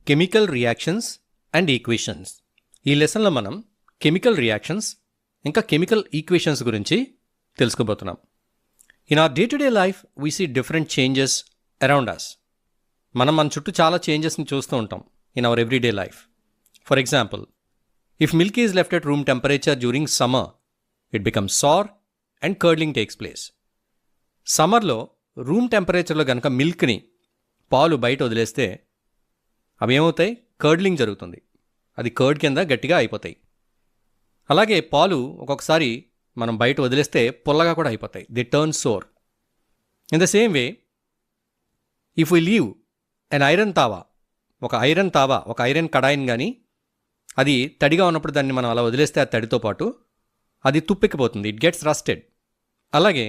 Chemical reactions and equations. ఈ లెసన్లో మనం కెమికల్ రియాక్షన్స్ ఇంకా కెమికల్ ఈక్వేషన్స్ గురించి తెలుసుకోబోతున్నాం. In our day to day life we see different changes around us. మనం మన చుట్టూ చాలా చేంజెస్ని చూస్తూ ఉంటాం in our everyday life. For example, if milk is left at room temperature during summer, it becomes sour and curdling takes place. సమ్మర్లో room టెంపరేచర్లో కనుక మిల్క్ని, పాలు బయట వదిలేస్తే అవి ఏమవుతాయి? కర్డ్లింగ్ జరుగుతుంది. అది కర్డ్ కింద గట్టిగా అయిపోతాయి. అలాగే పాలు ఒక్కొక్కసారి మనం బయట వదిలేస్తే పుల్లగా కూడా అయిపోతాయి. They turn sour. In the same way, if we leave an iron tawa, ఒక ఐరన్ కడాయిని కానీ అది తడిగా ఉన్నప్పుడు దాన్ని మనం అలా వదిలేస్తే ఆ తడితో పాటు అది తుప్పెక్కిపోతుంది. It gets rusted. అలాగే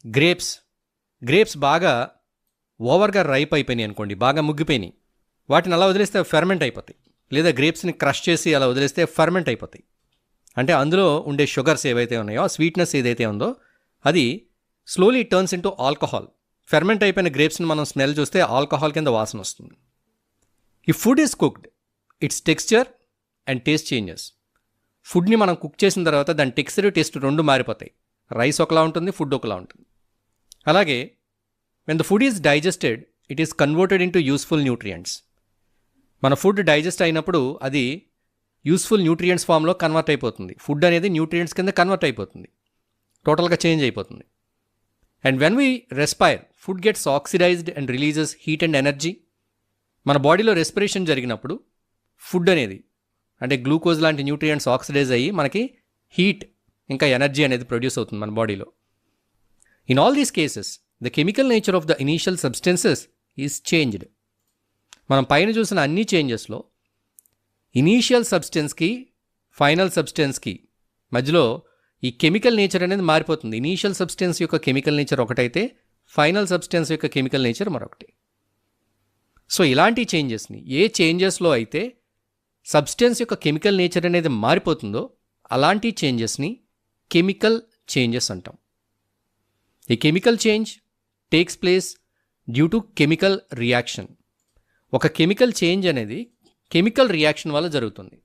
గ్రేప్స్ బాగా ఓవర్గా రైప్ అయిపోయినాయి అనుకోండి, బాగా ముగ్గిపోయినాయి, వాటిని అలా వదిలేస్తే ఫెర్మెంట్ అయిపోతాయి. లేదా గ్రేప్స్ని క్రష్ చేసి అలా వదిలేస్తే ఫెర్మెంట్ అయిపోతాయి. అంటే అందులో ఉండే షుగర్స్ ఏవైతే ఉన్నాయో, ఆ స్వీట్నెస్ ఏదైతే ఉందో అది slowly turns into alcohol. Ferment అయిపోయిన గ్రేప్స్ని మనం స్మెల్ చూస్తే ఆల్కహాల్ కింద వాసన వస్తుంది. ఈ food is cooked, it's texture and taste changes. ఫుడ్ని మనం కుక్ చేసిన తర్వాత దాని టెక్స్చర్, టేస్ట్ రెండు మారిపోతాయి. రైస్ ఒకలా ఉంటుంది, ఫుడ్ ఒకలా ఉంటుంది. అలాగే when the food is digested, it is converted into useful nutrients. మన ఫుడ్ డైజెస్ట్ అయినప్పుడు అది యూస్ఫుల్ న్యూట్రియంట్స్ ఫామ్లో కన్వర్ట్ అయిపోతుంది. ఫుడ్ అనేది న్యూట్రియంట్స్ కింద కన్వర్ట్ అయిపోతుంది, టోటల్గా చేంజ్ అయిపోతుంది. And when we respire, food gets oxidized and releases heat and energy. మన బాడీలో రెస్పిరేషన్ జరిగినప్పుడు ఫుడ్ అనేది, అంటే గ్లూకోజ్ లాంటి న్యూట్రియంట్స్ ఆక్సిడైజ్ అయ్యి మనకి హీట్ ఇంకా ఎనర్జీ అనేది ప్రొడ్యూస్ అవుతుంది మన బాడీలో. In all these cases the chemical nature of the initial substances is changed. మనం పైన చూసిన అన్ని చేంజెస్లో ఇనీషియల్ సబ్స్టెన్స్కి ఫైనల్ సబ్స్టెన్స్కి మధ్యలో ఈ కెమికల్ నేచర్ అనేది మారిపోతుంది. ఇనీషియల్ సబ్స్టెన్స్ యొక్క కెమికల్ నేచర్ ఒకటైతే ఫైనల్ సబ్స్టెన్స్ యొక్క కెమికల్ నేచర్ మరొకటి. సో ఇలాంటి చేంజెస్ని, ఏ చేంజెస్లో అయితే సబ్స్టెన్స్ యొక్క కెమికల్ నేచర్ అనేది మారిపోతుందో అలాంటి చేంజెస్ని కెమికల్ చేంజెస్ అంటాం. ఈ chemical change takes place due to chemical reaction. ఒక కెమికల్ చేంజ్ అనేది కెమికల్ రియాక్షన్ వల్ల జరుగుతుంది.